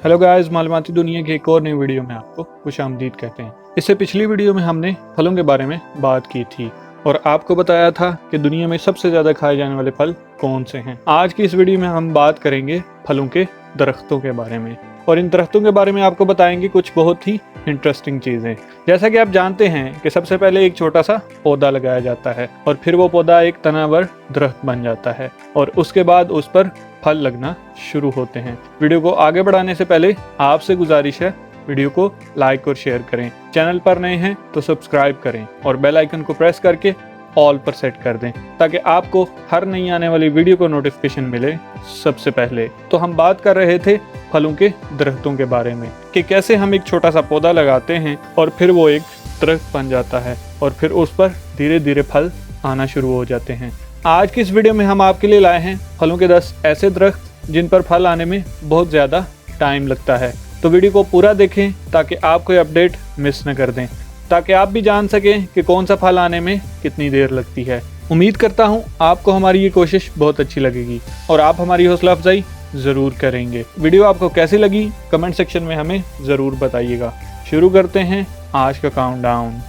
Hello guys, मालूमाती दुनिया की एक और नई वीडियो में आपको खुशामदीद कहते हैं। इससे पिछली वीडियो में हमने फलों के बारे में बात की थी और आपको बताया था कि दुनिया में सबसे ज़्यादा खाए जाने वाले फल कौन से हैं। आज की इस वीडियो में हम बात करेंगे फलों के दरख्तों के बारे में और इन दरख्तों के बारे में आपको बताएंगे कुछ बहुत ही इंटरेस्टिंग चीज़ें। जैसा कि आप जानते हैं कि सबसे पहले एक छोटा सा पौधा लगाया जाता है और फिर वो पौधा एक तनावर दरख्त बन जाता है और उसके बाद उस पर फल लगना शुरू होते हैं। वीडियो को आगे बढ़ाने से पहले आपसे गुजारिश है, वीडियो को लाइक और शेयर करें। चैनल पर नए हैं तो सब्सक्राइब करें और बेल आइकन को प्रेस करके ऑल पर सेट कर दें ताकि आपको हर नई आने वाली वीडियो को नोटिफिकेशन मिले सबसे पहले। तो हम बात कर रहे थे फलों के दरख्तों के बारे में कि कैसे हम एक छोटा सा पौधा लगाते हैं और फिर वो एक दरख्त बन जाता है और फिर उस पर धीरे धीरे फल आना शुरू हो जाते हैं। आज की इस वीडियो में हम आपके लिए लाए हैं फलों के 10 ऐसे दरख्त जिन पर फल आने में बहुत ज़्यादा टाइम लगता है। तो वीडियो को पूरा देखें ताकि आप कोई अपडेट मिस न कर दें, ताकि आप भी जान सकें कि कौन सा फल आने में कितनी देर लगती है। उम्मीद करता हूँ आपको हमारी ये कोशिश बहुत अच्छी लगेगी और आप हमारी हौसला अफजाई ज़रूर करेंगे। वीडियो आपको कैसी लगी कमेंट सेक्शन में हमें ज़रूर बताइएगा। शुरू करते हैं आज का काउंटडाउन।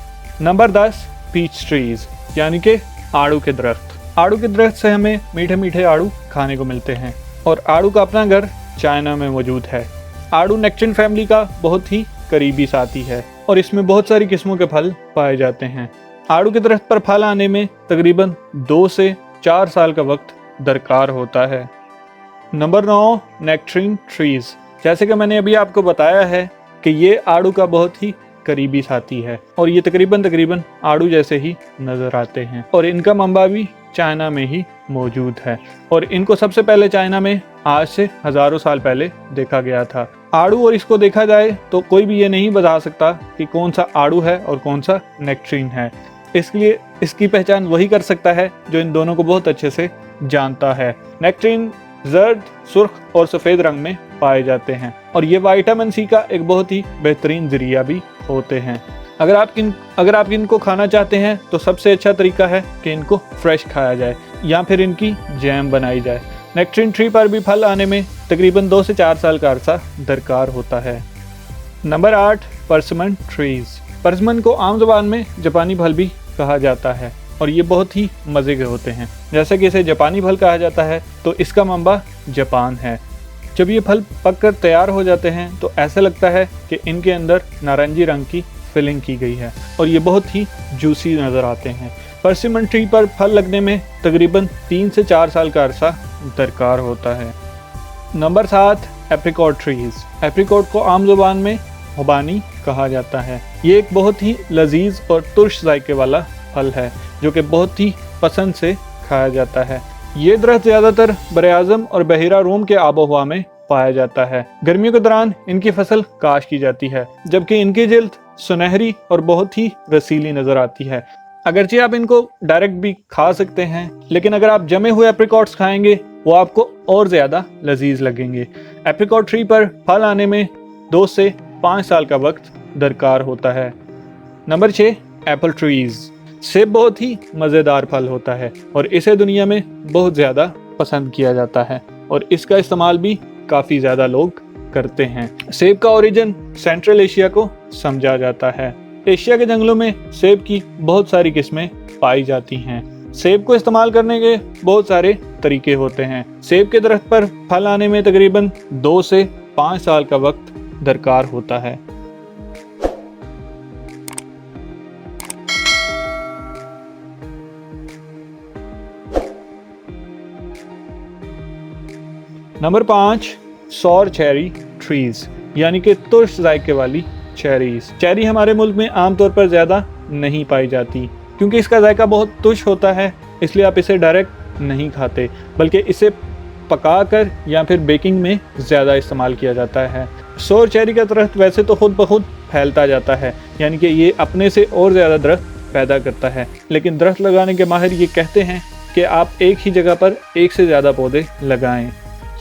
नंबर 10, पीच ट्रीज यानी कि आड़ू के दरख्त। आड़ू के दरख्त से हमें मीठे मीठे आड़ू खाने को मिलते हैं और आड़ू का अपना घर चाइना में मौजूद है। आड़ू नेक्टरिन फैमिली का बहुत ही करीबी साथी है और इसमें बहुत सारी किस्मों के फल पाए जाते हैं। आड़ू के दरख्त पर फल आने में तकरीबन 2 से 4 साल का वक्त दरकार होता है। Number 9, नेक्टरिन trees. जैसे कि मैंने अभी आपको बताया है कि ये आड़ू का बहुत ही करीबी साथी है और ये तकरीबन आड़ू जैसे ही नजर आते हैं और इनका मंबा भी चाइना में ही मौजूद है और इनको सबसे पहले चाइना में आज से हजारों साल पहले देखा गया था। आड़ू और इसको देखा जाए तो कोई भी ये नहीं बता सकता कि कौन सा आड़ू है और कौन सा नेक्टरिन है। इसलिए इसकी पहचान वही कर सकता है जो इन दोनों को बहुत अच्छे से जानता है। नेक्टरिन जर्द, सुर्ख और सफ़ेद रंग में पाए जाते हैं और ये विटामिन सी का एक बहुत ही बेहतरीन जरिया भी होते हैं। अगर आप इनको खाना चाहते हैं तो सबसे अच्छा तरीका है कि इनको फ्रेश खाया जाए या फिर इनकी जैम बनाई जाए। नेक्टरिन ट्री पर भी फल आने में तकरीबन 2 से 4 साल का अरसा दरकार होता है। Number 8, परसिमन trees. परसिमन को आम ज़बान में जापानी फल भी कहा जाता है और ये बहुत ही मज़े के होते हैं। जैसे कि इसे जापानी फल कहा जाता है तो इसका मंबा जापान है। जब ये फल पककर तैयार हो जाते हैं तो ऐसा लगता है कि इनके अंदर नारंगी रंग की फिलिंग की गई है और ये बहुत ही जूसी नज़र आते हैं। परसिमन ट्री पर फल लगने में तकरीबन 3 से 4 साल का अरसा दरकार होता है। Number 7, apricot trees. एप्रिकॉट को आम ज़ुबान में खुबानी कहा जाता है। ये एक बहुत ही लजीज और तुर्श जायके वाला फल है जो कि बहुत ही पसंद से खाया जाता है। ये दरख्त ज़्यादातर बर-ए-आज़म और बहिरा रोम के आबो हवा में पाया जाता है। गर्मियों के दौरान इनकी फसल काश की जाती है जबकि इनकी जिल्द सुनहरी और बहुत ही रसीली नजर आती है। अगरचे आप इनको डायरेक्ट भी खा सकते हैं लेकिन अगर आप जमे हुए एप्रिकॉट्स खाएंगे वो आपको और ज़्यादा लजीज लगेंगे। एप्रिकॉट ट्री पर फल आने में 2 से 5 साल का वक्त दरकार होता है। Number 6, Apple trees. सेब बहुत ही मज़ेदार फल होता है और इसे दुनिया में बहुत ज़्यादा पसंद किया जाता है और इसका इस्तेमाल भी काफ़ी ज़्यादा लोग करते हैं। सेब का ओरिजिन सेंट्रल एशिया को समझा जाता है। एशिया के जंगलों में सेब की बहुत सारी किस्में पाई जाती हैं। सेब को इस्तेमाल करने के बहुत सारे तरीके होते हैं। सेब के दरख्त पर फल आने में तकरीबन 2 से 5 साल का वक्त दरकार होता है। नंबर 5, सॉर चेरी ट्रीज यानी कि तुर्श जायके वाली चेरीज। चेरी हमारे मुल्क में आमतौर पर ज़्यादा नहीं पाई जाती क्योंकि इसका जायका बहुत तुर्श होता है, इसलिए आप इसे डायरेक्ट नहीं खाते बल्कि इसे पकाकर या फिर बेकिंग में ज़्यादा इस्तेमाल किया जाता है। सॉर चेरी का दरख्त वैसे तो खुद ब खुद फैलता जाता है यानी कि ये अपने से और ज़्यादा दरख्त पैदा करता है, लेकिन दरख्त लगाने के माहिर ये कहते हैं कि आप एक ही जगह पर एक से ज़्यादा पौधे लगाएं।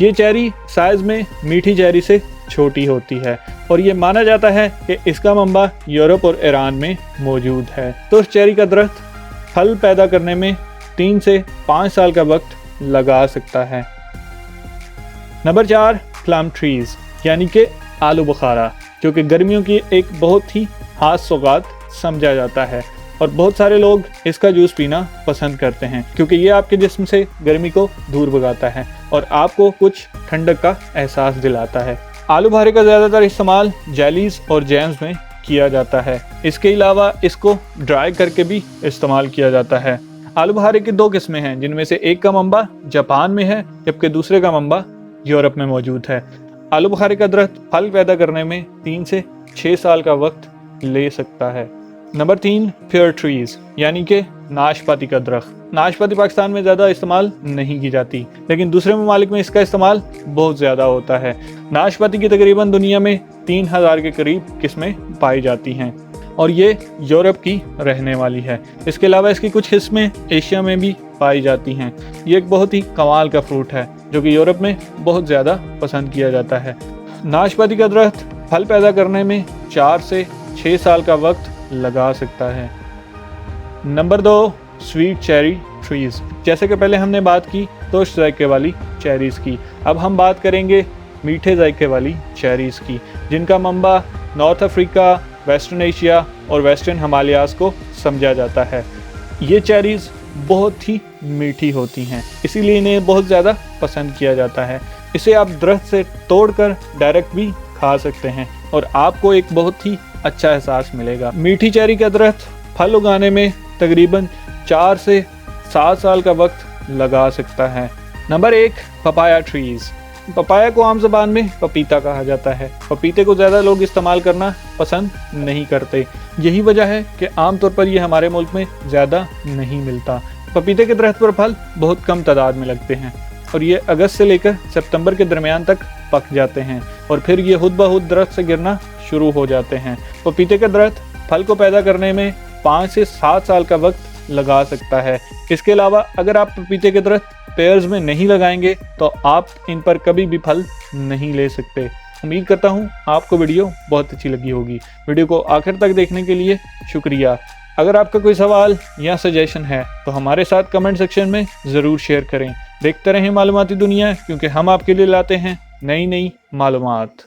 ये चेरी साइज में मीठी चेरी से छोटी होती है और ये माना जाता है कि इसका मंबा यूरोप और ईरान में मौजूद है। तो उस चेरी का दरख्त फल पैदा करने में 3 से 5 साल का वक्त लगा सकता है। नंबर 4, प्लम ट्रीज यानी कि आलू बुखारा, जो कि गर्मियों की एक बहुत ही खास सौगात समझा जाता है और बहुत सारे लोग इसका जूस पीना पसंद करते हैं क्योंकि ये आपके जिस्म से गर्मी को दूर भगाता है और आपको कुछ ठंडक का एहसास दिलाता है। आलू बुखारे का ज़्यादातर इस्तेमाल जेलीज और जैम्स में किया जाता है। इसके अलावा इसको ड्राई करके भी इस्तेमाल किया जाता है। आलू बुखारे की 2 किस्में हैं, जिनमें से एक का मंबा जापान में है जबकि दूसरे का मंबा यूरोप में मौजूद है। आलू बुखारे का दरख्त फल पैदा करने में 3 से 6 साल का वक्त ले सकता है। नंबर 3, फेयर ट्रीज यानी कि नाशपाती का दरख्त। नाशपाती पाकिस्तान में ज़्यादा इस्तेमाल नहीं की जाती, लेकिन दूसरे ममालिक में इसका इस्तेमाल बहुत ज़्यादा होता है। नाशपाती की तकरीबन दुनिया में 3000 के करीब किस्में पाई जाती हैं और ये यूरोप की रहने वाली है। इसके अलावा इसकी कुछ किस्में एशिया में भी पाई जाती हैं। ये एक बहुत ही कमाल का फ्रूट है जो कि यूरोप में बहुत ज़्यादा पसंद किया जाता है। नाशपाती का दरख्त फल पैदा करने में 4 से 6 साल का वक्त लगा सकता है। Number 2, sweet cherry trees. जैसे कि पहले हमने बात की तुर्श जायके वाली चेरीज़ की, अब हम बात करेंगे मीठे जायके वाली चेरीज़ की, जिनका mamba north Africa, western Asia और वेस्टर्न हिमालयाज़ को समझा जाता है। ये चेरीज़ बहुत ही मीठी होती हैं, इसीलिए इन्हें बहुत ज़्यादा पसंद किया जाता है। इसे आप दरख्त से तोड़कर डायरेक्ट भी खा सकते हैं और आपको एक बहुत ही अच्छा एहसास मिलेगा। मीठी चेरी का दरख्त फल उगाने में तकरीबन 4 से 7 साल का वक्त लगा सकता है। Number 1, papaya trees. पपाया को आम ज़बान में पपीता कहा जाता है। पपीते को ज़्यादा लोग इस्तेमाल करना पसंद नहीं करते। यही वजह है कि आमतौर पर ये हमारे मुल्क में ज़्यादा नहीं मिलता। पपीते के दरख्त पर फल बहुत कम तादाद में लगते हैं और ये अगस्त से लेकर सितंबर के दरमियान तक पक जाते हैं और फिर ये खुद ब खुद दरख्त से गिरना शुरू हो जाते हैं। पपीते का दरख्त फल को पैदा करने में 5 से 7 साल का वक्त लगा सकता है। इसके अलावा अगर आप पपीते के दरख्त पेयर्स में नहीं लगाएंगे तो आप इन पर कभी भी फल नहीं ले सकते। उम्मीद करता हूँ आपको वीडियो बहुत अच्छी लगी होगी। वीडियो को आखिर तक देखने के लिए शुक्रिया। अगर आपका कोई सवाल या सजेशन है तो हमारे साथ कमेंट सेक्शन में ज़रूर शेयर करें। देखते रहें मालूमाती दुनिया, क्योंकि हम आपके लिए लाते हैं नई नई मालूमात।